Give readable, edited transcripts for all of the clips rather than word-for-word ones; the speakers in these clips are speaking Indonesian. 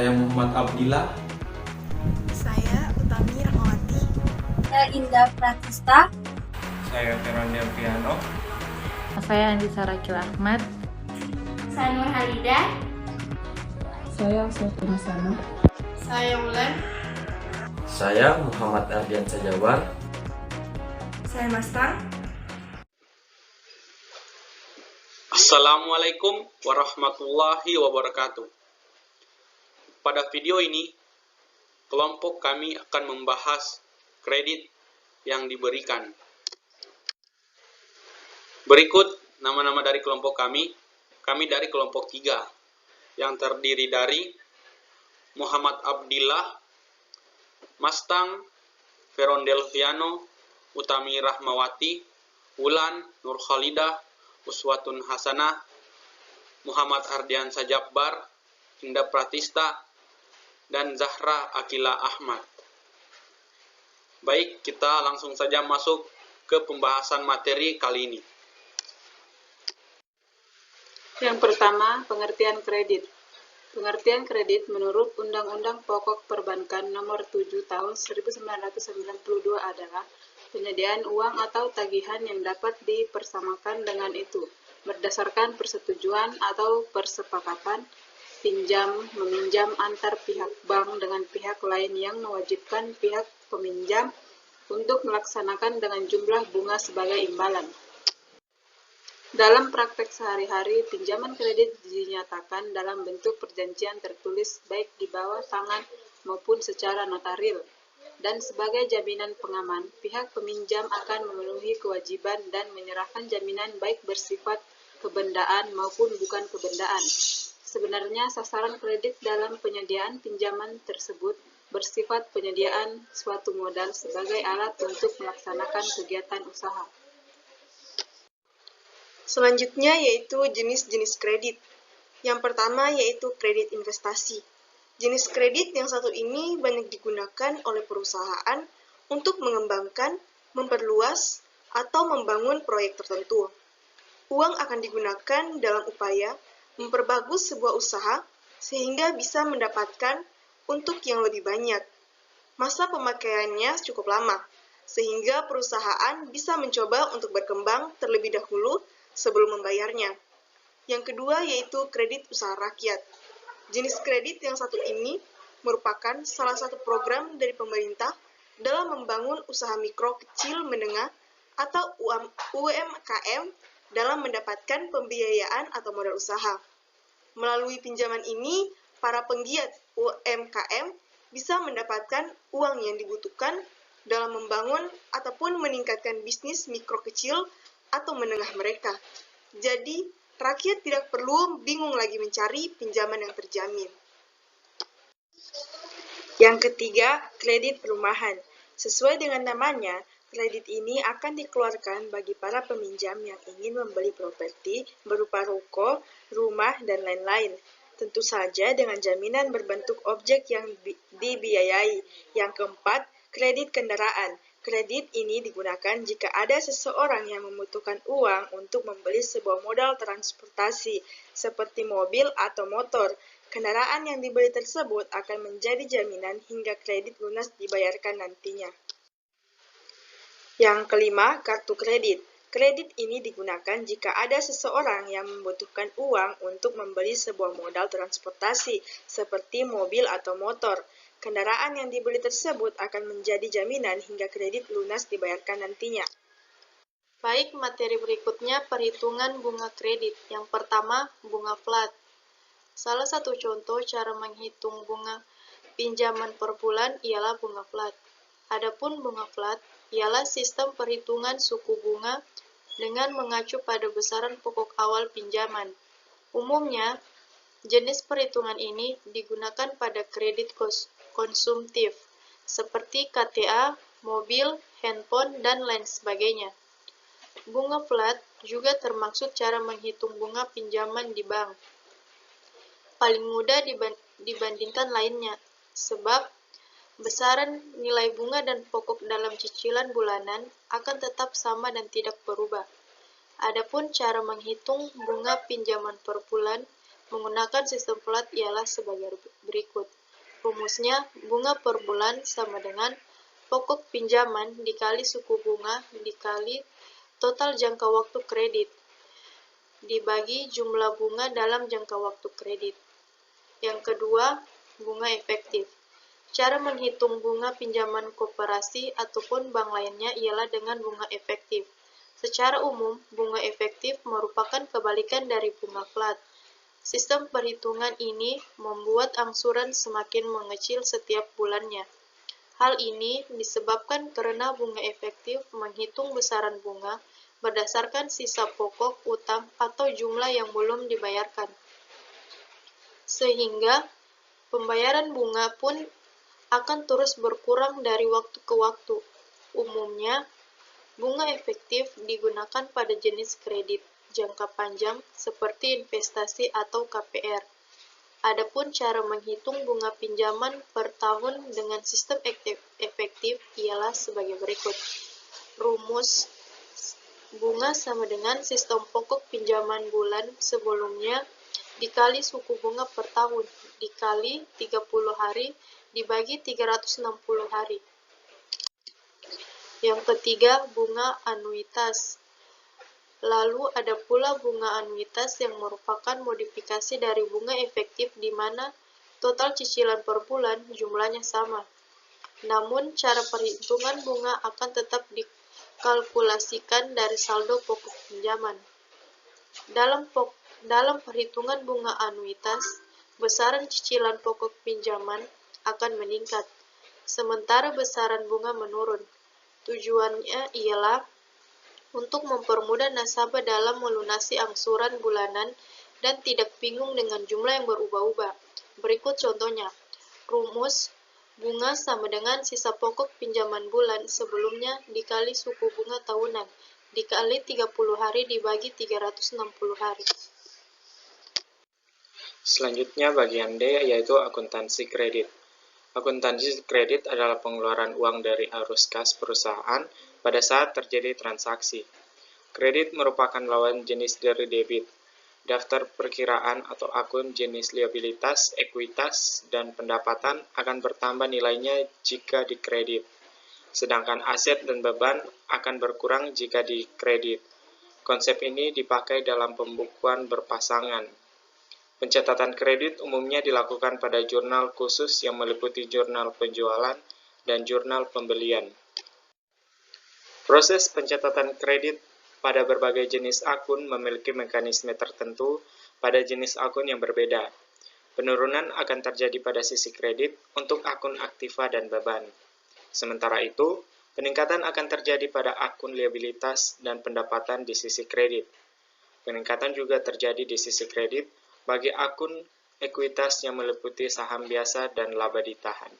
Saya Muhammad Abdillah. Saya Utami Rahmawati. Saya Indah Pratista. Saya Ferrandel Piano. Saya Andisa Rakil Ahmad. Saya Nur Halidah. Saya Sofina Sana. Saya Wulan. Saya Muhammad Ardian Sajawar. Saya Mastang. Assalamualaikum warahmatullahi wabarakatuh. Pada video ini, kelompok kami akan membahas kredit yang diberikan. Berikut nama-nama dari kelompok kami. Kami dari kelompok 3, yang terdiri dari Muhammad Abdillah, Mastang, Ferrandel Piano, Utami Rahmawati, Wulan, Nur Khalidah, Uswatun Hasanah, Muhammad Ardian Sajabbar, Indah Pratista, dan Zahra Akila Ahmad. Baik, kita langsung saja masuk ke pembahasan materi kali ini. Yang pertama, pengertian kredit. Pengertian kredit menurut Undang-Undang Pokok Perbankan Nomor 7 Tahun 1992 adalah penyediaan uang atau tagihan yang dapat dipersamakan dengan itu berdasarkan persetujuan atau persepakatan pinjam-meminjam antar pihak bank dengan pihak lain yang mewajibkan pihak peminjam untuk melaksanakan dengan jumlah bunga sebagai imbalan. Dalam praktek sehari-hari, pinjaman kredit dinyatakan dalam bentuk perjanjian tertulis baik di bawah tangan maupun secara notaril. Dan sebagai jaminan pengaman, pihak peminjam akan memenuhi kewajiban dan menyerahkan jaminan baik bersifat kebendaan maupun bukan kebendaan. Sebenarnya sasaran kredit dalam penyediaan pinjaman tersebut bersifat penyediaan suatu modal sebagai alat untuk melaksanakan kegiatan usaha. Selanjutnya yaitu jenis-jenis kredit. Yang pertama yaitu kredit investasi. Jenis kredit yang satu ini banyak digunakan oleh perusahaan untuk mengembangkan, memperluas, atau membangun proyek tertentu. Uang akan digunakan dalam upaya memperbagus sebuah usaha sehingga bisa mendapatkan untuk yang lebih banyak. Masa pemakaiannya cukup lama, sehingga perusahaan bisa mencoba untuk berkembang terlebih dahulu sebelum membayarnya. Yang kedua yaitu kredit usaha rakyat. Jenis kredit yang satu ini merupakan salah satu program dari pemerintah dalam membangun usaha mikro, kecil, menengah, atau UMKM dalam mendapatkan pembiayaan atau modal usaha. Melalui pinjaman ini, para penggiat UMKM bisa mendapatkan uang yang dibutuhkan dalam membangun ataupun meningkatkan bisnis mikro, kecil, atau menengah mereka. Jadi, rakyat tidak perlu bingung lagi mencari pinjaman yang terjamin. Yang ketiga, kredit perumahan. Sesuai dengan namanya, kredit ini akan dikeluarkan bagi para peminjam yang ingin membeli properti berupa ruko, rumah, dan lain-lain. Tentu saja dengan jaminan berbentuk objek yang dibiayai. Yang keempat, kredit kendaraan. Kredit ini digunakan jika ada seseorang yang membutuhkan uang untuk membeli sebuah modal transportasi, seperti mobil atau motor. Kendaraan yang dibeli tersebut akan menjadi jaminan hingga kredit lunas dibayarkan nantinya. Yang kelima, kartu kredit. Kredit ini digunakan jika ada seseorang yang membutuhkan uang untuk membeli sebuah modal transportasi, seperti mobil atau motor. Kendaraan yang dibeli tersebut akan menjadi jaminan hingga kredit lunas dibayarkan nantinya. Baik, materi berikutnya perhitungan bunga kredit. Yang pertama, bunga flat. Salah satu contoh cara menghitung bunga pinjaman per bulan ialah bunga flat. Adapun bunga flat ialah sistem perhitungan suku bunga dengan mengacu pada besaran pokok awal pinjaman. Umumnya, jenis perhitungan ini digunakan pada kredit konsumtif, seperti KTA, mobil, handphone, dan lain sebagainya. Bunga flat juga termasuk cara menghitung bunga pinjaman di bank. Paling mudah dibandingkan lainnya, sebab besaran nilai bunga dan pokok dalam cicilan bulanan akan tetap sama dan tidak berubah. Adapun cara menghitung bunga pinjaman per bulan menggunakan sistem flat ialah sebagai berikut. Rumusnya, bunga per bulan sama dengan pokok pinjaman dikali suku bunga dikali total jangka waktu kredit dibagi jumlah bunga dalam jangka waktu kredit. Yang kedua, bunga efektif. Cara menghitung bunga pinjaman koperasi ataupun bank lainnya ialah dengan bunga efektif. Secara umum, bunga efektif merupakan kebalikan dari bunga flat. Sistem perhitungan ini membuat angsuran semakin mengecil setiap bulannya. Hal ini disebabkan karena bunga efektif menghitung besaran bunga berdasarkan sisa pokok, utang, atau jumlah yang belum dibayarkan. Sehingga pembayaran bunga pun akan terus berkurang dari waktu ke waktu. Umumnya, bunga efektif digunakan pada jenis kredit jangka panjang seperti investasi atau KPR. Adapun cara menghitung bunga pinjaman per tahun dengan sistem efektif ialah sebagai berikut. Rumus bunga sama dengan sistem pokok pinjaman bulan sebelumnya dikali suku bunga per tahun dikali 30 hari dibagi 360 hari. Yang ketiga, bunga anuitas. Lalu ada pula bunga anuitas yang merupakan modifikasi dari bunga efektif di mana total cicilan per bulan jumlahnya sama. Namun, cara perhitungan bunga akan tetap dikalkulasikan dari saldo pokok pinjaman. Dalam perhitungan bunga anuitas, besaran cicilan pokok pinjaman akan meningkat, sementara besaran bunga menurun. Tujuannya ialah untuk mempermudah nasabah dalam melunasi angsuran bulanan dan tidak bingung dengan jumlah yang berubah-ubah. Berikut contohnya. Rumus bunga sama dengan sisa pokok pinjaman bulan sebelumnya dikali suku bunga tahunan dikali 30 hari dibagi 360 hari. Selanjutnya bagian D yaitu akuntansi kredit. Akuntansi kredit adalah pengeluaran uang dari arus kas perusahaan pada saat terjadi transaksi. Kredit merupakan lawan jenis dari debit. Daftar perkiraan atau akun jenis liabilitas, ekuitas, dan pendapatan akan bertambah nilainya jika dikredit. Sedangkan aset dan beban akan berkurang jika dikredit. Konsep ini dipakai dalam pembukuan berpasangan. Pencatatan kredit umumnya dilakukan pada jurnal khusus yang meliputi jurnal penjualan dan jurnal pembelian. Proses pencatatan kredit pada berbagai jenis akun memiliki mekanisme tertentu pada jenis akun yang berbeda. Penurunan akan terjadi pada sisi kredit untuk akun aktiva dan beban. Sementara itu, peningkatan akan terjadi pada akun liabilitas dan pendapatan di sisi kredit. Peningkatan juga terjadi di sisi kredit bagi akun ekuitas yang meliputi saham biasa dan laba ditahan.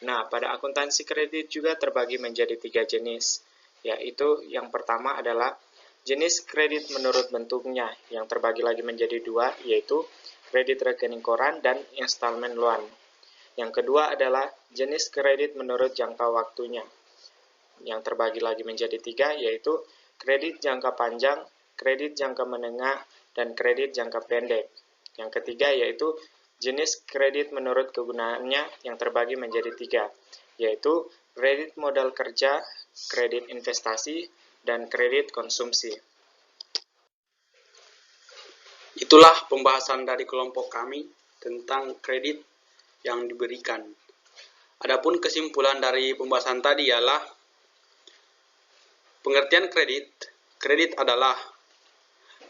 Nah, pada akuntansi kredit juga terbagi menjadi 3 jenis, yaitu yang pertama adalah jenis kredit menurut bentuknya, yang terbagi lagi menjadi 2, yaitu kredit rekening koran dan installment loan. Yang kedua adalah jenis kredit menurut jangka waktunya, yang terbagi lagi menjadi 3, yaitu kredit jangka panjang, kredit jangka menengah, dan kredit jangka pendek. Yang ketiga yaitu jenis kredit menurut kegunaannya yang terbagi menjadi 3, yaitu kredit modal kerja, kredit investasi, dan kredit konsumsi. Itulah pembahasan dari kelompok kami tentang kredit yang diberikan. Adapun kesimpulan dari pembahasan tadi ialah pengertian kredit adalah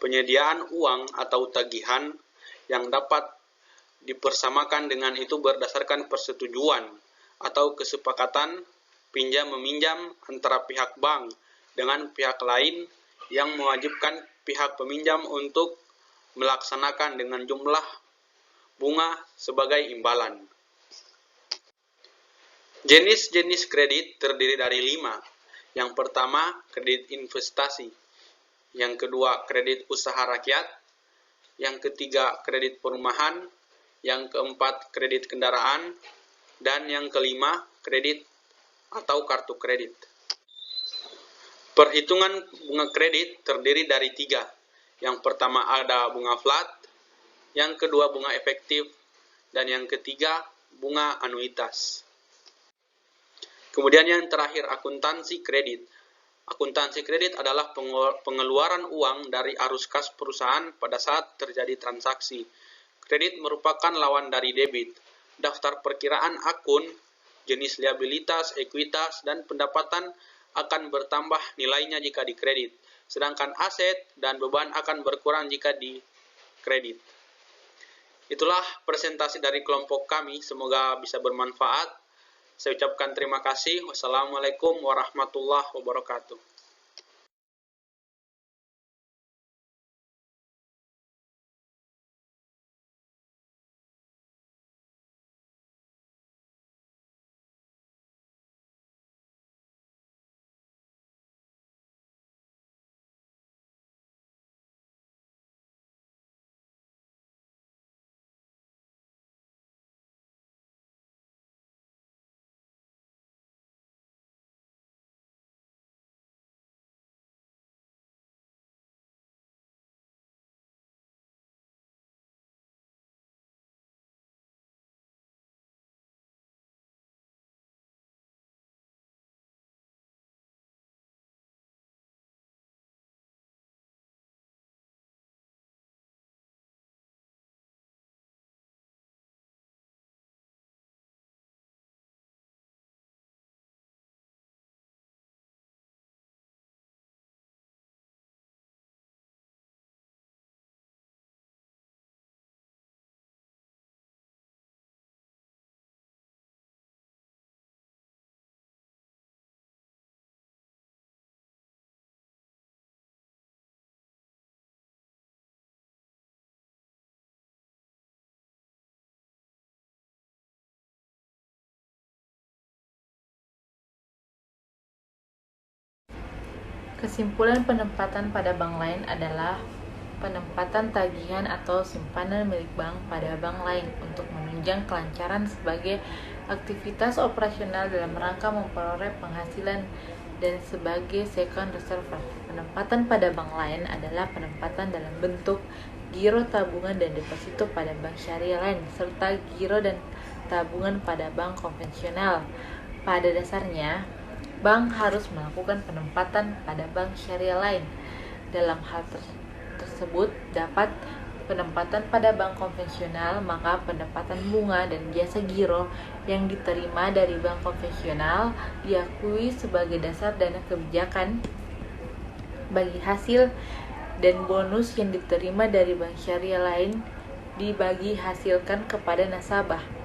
penyediaan uang atau tagihan yang dapat dipersamakan dengan itu berdasarkan persetujuan atau kesepakatan pinjam-meminjam antara pihak bank dengan pihak lain yang mewajibkan pihak peminjam untuk melaksanakan dengan jumlah bunga sebagai imbalan. Jenis-jenis kredit terdiri dari 5. Yang pertama, kredit investasi. Yang kedua, kredit usaha rakyat. Yang ketiga, kredit perumahan. Yang keempat, kredit kendaraan. Dan yang kelima, kredit atau kartu kredit. Perhitungan bunga kredit terdiri dari 3. Yang pertama ada bunga flat, yang kedua bunga efektif, dan yang ketiga bunga anuitas. Kemudian yang terakhir akuntansi kredit. Akuntansi kredit adalah pengeluaran uang dari arus kas perusahaan pada saat terjadi transaksi. Kredit merupakan lawan dari debit. Daftar perkiraan akun, jenis liabilitas, ekuitas, dan pendapatan akan bertambah nilainya jika dikredit, sedangkan aset dan beban akan berkurang jika dikredit. Itulah presentasi dari kelompok kami, semoga bisa bermanfaat. Saya ucapkan terima kasih. Wassalamualaikum warahmatullahi wabarakatuh. Kesimpulan penempatan pada bank lain adalah penempatan tagihan atau simpanan milik bank pada bank lain untuk menunjang kelancaran sebagai aktivitas operasional dalam rangka memperoleh penghasilan dan sebagai second reserve. Penempatan pada bank lain adalah penempatan dalam bentuk giro tabungan dan deposito pada bank syariah lain, serta giro dan tabungan pada bank konvensional. Pada dasarnya, bank harus melakukan penempatan pada bank syariah lain. Dalam hal tersebut dapat penempatan pada bank konvensional, maka pendapatan bunga dan jasa giro yang diterima dari bank konvensional diakui sebagai dasar dana kebijakan bagi hasil, dan bonus yang diterima dari bank syariah lain dibagi hasilkan kepada nasabah.